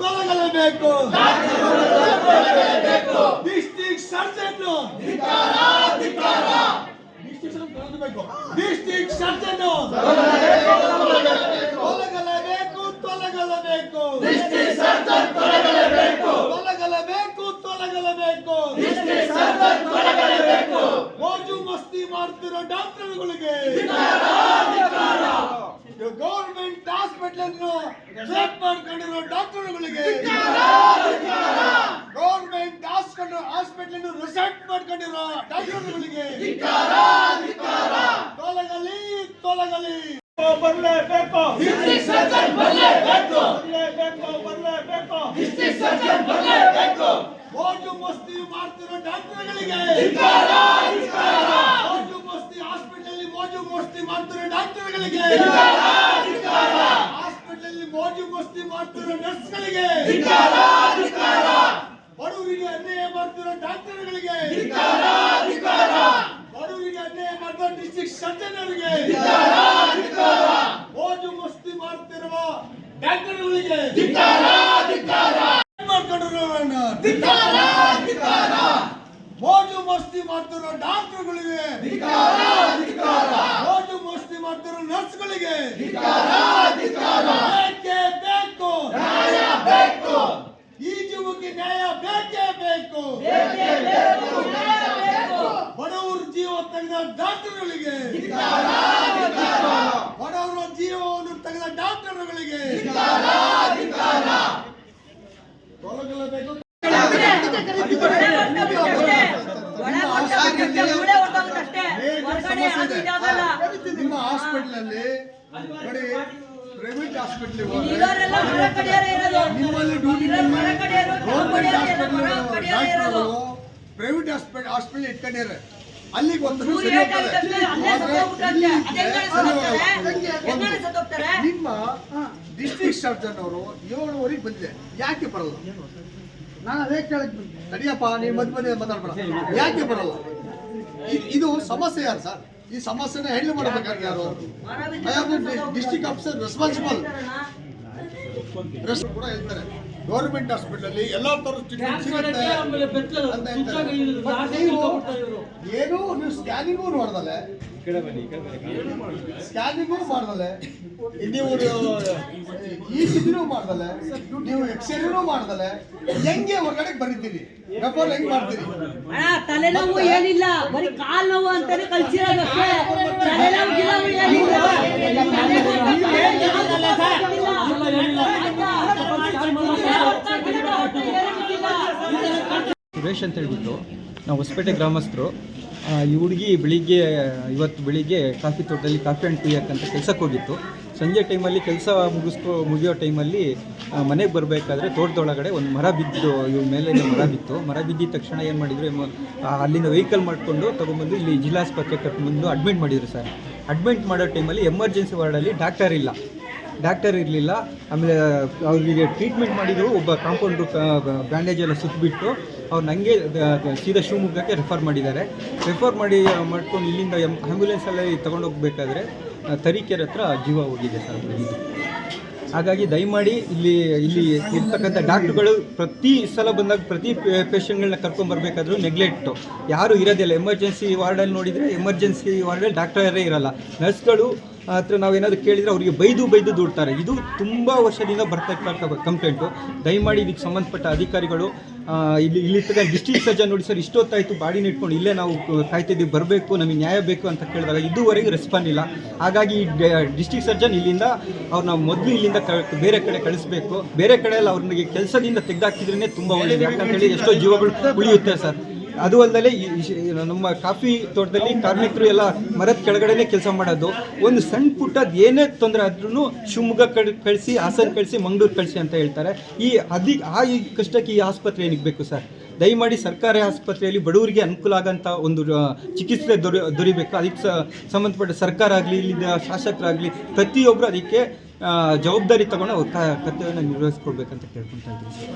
ತೊಲಗಲೇಬೇಕು ತೊಲಗಲೇಬೇಕು district surgeon district surgeon ತೊಲಗಲೇಬೇಕು ತೊಲಗಲೇಬೇಕು ತೊಲಗಲೇಬೇಕು ಮೋಜು ಮಸ್ತಿ ಮಾಡ್ತಿರೋ ಡಾಕ್ಟರ್ಗಳಿಗೆ ಗೌರ್ಮೆಂಟ್ ಹಾಸ್ಪಿಟಲ್ ಅನ್ನು ರೇಪ್ ಮಾಡ್ಕೊಂಡಿರೋ ಡಾಕ್ಟರ್ಗಳಿಗೆ ಗೌರ್ಮೆಂಟ್ ಹಾಸ್ಪಿಟಲ್ ಅನ್ನು ರಿಸೆಟ್ ಮಾಡ್ಕೊಂಡಿರೋ ಡಾಕ್ಟರ್ಗಳಿಗೆ ತೊಲಗಲಿ ತೊಲಗಲಿ ಬರಲೇಬೇಕು ಮೋಜು ಮಸ್ತಿ ಮಾಡ್ತಿರೋ ಡಾಕ್ಟರ್ಗಳಿಗೆ ಮೋಜು ಮಸ್ತಿ ಹಾಸ್ಪಿಟಲ್ ಮೋಜು ಮಸ್ತಿ ಮಾಡ್ತಿರೋ ಡಾಕ್ಟರ್ಗಳಿಗೆ ಹಾಸ್ಪಿಟಲ್ ಮೋಜು ಮಸ್ತಿ ಮಾಡ್ತಿರೋ ನರ್ಸ್ಗಳಿಗೆ ಬಡವರಿಗೆ ಅನ್ಯಾಯ ಮಾಡ್ತಿರೋ ಡಾಕ್ಟರ್ಗಳಿಗೆ ಬಡವರಿಗೆ ಅನ್ಯಾಯ ಮಾಡ್ತಿರೋ ಡಿಸ್ಟ್ರಿಕ್ಟ್ ಸರ್ಜನ್ ಅವರಿಗೆ ಮೋಜು ಮಸ್ತಿ ಮಾಡ್ತಿರುವ ಡಾಕ್ಟರ್ಗಳಿಗೆ ಮೋಜು ಮಸ್ತಿ ಮಾಡ್ತಿರೋ ಡಾಕ್ಟರ್ಗಳಿಗೆ ಮೋಜು ಮಸ್ತಿ ಮಾಡ್ತಿರೋ ನರ್ಸ್ಗಳಿಗೆ ಬೇಕೇ ಬೇಕು ಈ ಜೀವಕ್ಕೆ ನ್ಯಾಯ ಬೇಕೇ ಬೇಕು ಬಡವರ ಜೀವ ತೆಗೆದ ಡಾಕ್ಟರ್ಗಳಿಗೆ ಬಡವರ ಜೀವವನ್ನು ತೆಗೆದ ಡಾಕ್ಟರ್ಗಳಿಗೆ ತೊಲಗಲೇಬೇಕು. ನಿಮ್ಮ ಹಾಸ್ಪಿಟಲ್ ಅಲ್ಲಿ ನೋಡಿ, ಪ್ರೈವೇಟ್ ಹಾಸ್ಪಿಟಲ್ ನಿಮ್ಮಲ್ಲಿ duty government hospital private hospital ಇಟ್ಕೊಂಡಿದ್ದಾರೆ. ಅಲ್ಲಿಗೆ ಒಂದು ನಿಮ್ಮ ಡಿಸ್ಟ್ರಿಕ್ಟ್ ಸರ್ಜನ್ ಅವರು 7:30 ಬಂದಿದೆ, ಯಾಕೆ ಬರಲ್ಲ? ನಾನು ಅದೇ ಕೇಳಕ್ ಬಂದೆ. ತಡಿಯಪ್ಪ, ನೀವು ಮಧ್ಯ ಮಾತಾಡ್ಬೇಡ. ಯಾಕೆ ಬರಲ್ಲ? ಇದು ಸಮಸ್ಯೆ ಯಾರು ಸರ್? ಈ ಸಮಸ್ಯೆನ ಹ್ಯಾಂಡಲ್ ಮಾಡಬೇಕಾದ್ರೆ ಯಾರು? ಡಿಸ್ಟ್ರಿಕ್ಟ್ ಆಫೀಸರ್ ರೆಸ್ಪಾನ್ಸಿಬಲ್ ಕೂಡ ಹೇಳ್ತಾರೆ. ಗೌರ್ಮೆಂಟ್ ಹಾಸ್ಪಿಟಲ್ ಅಲ್ಲಿ ಎಲ್ಲಾ ತರ ಟ್ರೀಟ್ಮೆಂಟ್ ಸಿಗುತ್ತೆ ಅಂತ ಹೇಳ್ತಾರೆ. ಏನು ನೀವು ಸ್ಕ್ಯಾನಿಂಗು ಮಾಡ್ದಲೆ, ಸ್ಕ್ಯಾನಿಂಗು ಮಾಡ್ದಲೆ, ನೀವು ಇಸಿಜಿನೂ ಮಾಡ್ದಲೆ, ನೀವು ಎಕ್ಸ್ರೇನೂ ಮಾಡ್ದಲೆ, ಹೆಂಗೆ ಹೊರಗಡೆ ಬರೀತೀರಿ? ರೆಫರ್ ಹೆಂಗ್ ಮಾಡ್ತೀರಿ? ತಲೆನೋವು ಏನಿಲ್ಲ, ಬರೀ ಕಾಲ್ ನೋವು ಅಂತಾನೆ ಕಳ್ಸಿರೋದಕ್ಕೆ. ತಲೆನೋವು ಏನಿಲ್ಲ. ಸುರೇಶ್ ಅಂತ ಹೇಳ್ಬಿಟ್ಟು ನಾವು ಹೊಸಪೇಟೆ ಗ್ರಾಮಸ್ಥರು. ಈ ಹುಡುಗಿ ಇವತ್ತು ಬೆಳಿಗ್ಗೆ ಕಾಫಿ ತೋಟದಲ್ಲಿ ಕಾಫಿ ಹಣ್ಣು ಕುಯ್ಯಕ್ಕಂತ ಕೆಲಸಕ್ಕೆ ಹೋಗಿತ್ತು. ಸಂಜೆ ಟೈಮಲ್ಲಿ ಕೆಲಸ ಮುಗಿಯೋ ಟೈಮಲ್ಲಿ ಮನೆಗೆ ಬರಬೇಕಾದ್ರೆ ತೋಟದೊಳಗಡೆ ಒಂದು ಮರ ಬಿದ್ದು, ಇವ್ರ ಮೇಲೆ ಮರ ಬಿತ್ತು. ಮರ ಬಿದ್ದಿದ ತಕ್ಷಣ ಏನು ಮಾಡಿದ್ರು, ಅಲ್ಲಿಂದ ವೆಹಿಕಲ್ ಮಾಡಿಕೊಂಡು ತೊಗೊಂಬಂದು ಇಲ್ಲಿ ಜಿಲ್ಲಾಸ್ಪತ್ರೆಗೆ ಕರ್ಕೊಂಡ್ಬಂದು ಅಡ್ಮಿಟ್ ಮಾಡಿದ್ರು ಸರ್. ಅಡ್ಮಿಟ್ ಮಾಡೋ ಟೈಮಲ್ಲಿ ಎಮರ್ಜೆನ್ಸಿ ವಾರ್ಡಲ್ಲಿ ಡಾಕ್ಟರ್ ಇರಲಿಲ್ಲ. ಆಮೇಲೆ ಅವರಿಗೆ ಟ್ರೀಟ್ಮೆಂಟ್ ಮಾಡಿದ್ರು. ಒಬ್ಬ ಕಾಂಪೌಂಡ್ರು ಬ್ಯಾಂಡೇಜ್ ಎಲ್ಲ ಸುತ್ತಬಿಟ್ಟು ಅವ್ರು ನನಗೆ ಸೀದಾ ಶಿವಮೊಗ್ಗಕ್ಕೆ ರೆಫರ್ ಮಾಡ್ಕೊಂಡು ಇಲ್ಲಿಂದ ಆ್ಯಂಬುಲೆನ್ಸಲ್ಲಿ ತೊಗೊಂಡೋಗ್ಬೇಕಾದ್ರೆ ತರೀಕೆರೆ ಹತ್ರ ಜೀವ ಹೋಗಿದೆ ಸರ್. ಹಾಗಾಗಿ ದಯಮಾಡಿ ಇಲ್ಲಿ ಇರ್ತಕ್ಕಂಥ ಡಾಕ್ಟ್ರುಗಳು ಪ್ರತಿ ಸಲ ಬಂದಾಗ ಪ್ರತಿ ಪೇಷಂಟ್ಗಳನ್ನ ಕರ್ಕೊಂಬರ್ಬೇಕಾದ್ರೂ ನೆಗ್ಲೆಕ್ಟು, ಯಾರೂ ಇರೋದಿಲ್ಲ. ಎಮರ್ಜೆನ್ಸಿ ವಾರ್ಡಲ್ಲಿ ನೋಡಿದರೆ ಎಮರ್ಜೆನ್ಸಿ ವಾರ್ಡಲ್ಲಿ ಡಾಕ್ಟರೇ ಇರೋಲ್ಲ. ನರ್ಸ್ಗಳು ಹತ್ರ ನಾವೇನಾದರೂ ಕೇಳಿದರೆ ಅವರಿಗೆ ಬೈದು ದೂಡ್ತಾರೆ. ಇದು ತುಂಬ ವರ್ಷದಿಂದ ಬರ್ತಾ ಇರ್ತಕ್ಕಂಥ ಕಂಪ್ಲೇಂಟು. ದಯಮಾಡಿ ಇದಕ್ಕೆ ಸಂಬಂಧಪಟ್ಟ ಅಧಿಕಾರಿಗಳು ಇಲ್ಲಿ ಡಿಸ್ಟ್ರಿಕ್ಟ್ ಸರ್ಜನ್ ನೋಡಿ ಸರ್, ಇಷ್ಟೊತ್ತಾಯಿತು ಬಾಡಿನ ಇಟ್ಕೊಂಡು ಇಲ್ಲೇ ನಾವು ಕಾಯ್ತಿದ್ದೀವಿ, ಬರಬೇಕು, ನಮಗೆ ನ್ಯಾಯ ಬೇಕು ಅಂತ ಕೇಳಿದಾಗ ಇದುವರೆಗೂ ರೆಸ್ಪಾಂಡ್ ಇಲ್ಲ. ಹಾಗಾಗಿ ಡಿಸ್ಟ್ರಿಕ್ಟ್ ಸರ್ಜನ್ ಅವ್ರನ್ನ ಮೊದಲು ಇಲ್ಲಿಂದ ಬೇರೆ ಕಡೆ ಕಳಿಸ್ಬೇಕು. ಬೇರೆ ಕಡೆಯಲ್ಲಿ ಅವ್ರಿಗೆ ಕೆಲಸದಿಂದ ತೆಗೆದಾಕಿದ್ರೇ ತುಂಬ ಒಳ್ಳೆಯದು. ಯಾಕಂತೇಳಿ ಎಷ್ಟೋ ಜೀವಗಳು ಉಳಿಯುತ್ತೆ ಸರ್. ಅದು ಅಲ್ಲದೆ ನಮ್ಮ ಕಾಫಿ ತೋಟದಲ್ಲಿ ಕಾರ್ಮಿಕರು ಎಲ್ಲ ಮರದ ಕೆಳಗಡೆನೇ ಕೆಲಸ ಮಾಡೋದು. ಒಂದು ಸಣ್ಣ ಪುಟ್ಟದ್ದು ಏನೇ ತೊಂದರೆ ಆದ್ರೂ ಶಿವಮೊಗ್ಗ ಕಳಿಸಿ, ಹಾಸನ ಕಳಿಸಿ, ಮಂಗಳೂರು ಕಳಿಸಿ ಅಂತ ಹೇಳ್ತಾರೆ. ಈ ಕಷ್ಟಕ್ಕೆ ಈ ಆಸ್ಪತ್ರೆ ಏನಕ್ಕೆ ಬೇಕು ಸರ್? ದಯಮಾಡಿ ಸರ್ಕಾರಿ ಆಸ್ಪತ್ರೆಯಲ್ಲಿ ಬಡವರಿಗೆ ಅನುಕೂಲ ಆಗೋಂಥ ಒಂದು ಚಿಕಿತ್ಸೆ ದೊರಿಬೇಕು. ಅದಕ್ಕೆ ಸಂಬಂಧಪಟ್ಟ ಸರ್ಕಾರ ಆಗಲಿ, ಇಲ್ಲಿಂದ ಶಾಸಕರಾಗಲಿ ಪ್ರತಿಯೊಬ್ಬರು ಅದಕ್ಕೆ ಜವಾಬ್ದಾರಿ ತಗೊಂಡು ಅವ್ರ ಕರ್ತವ್ಯನ ನಿರ್ವಹಿಸ್ಕೊಡ್ಬೇಕಂತ ಕೇಳ್ಕೊತಾ ಇದ್ದೀನಿ ಸರ್.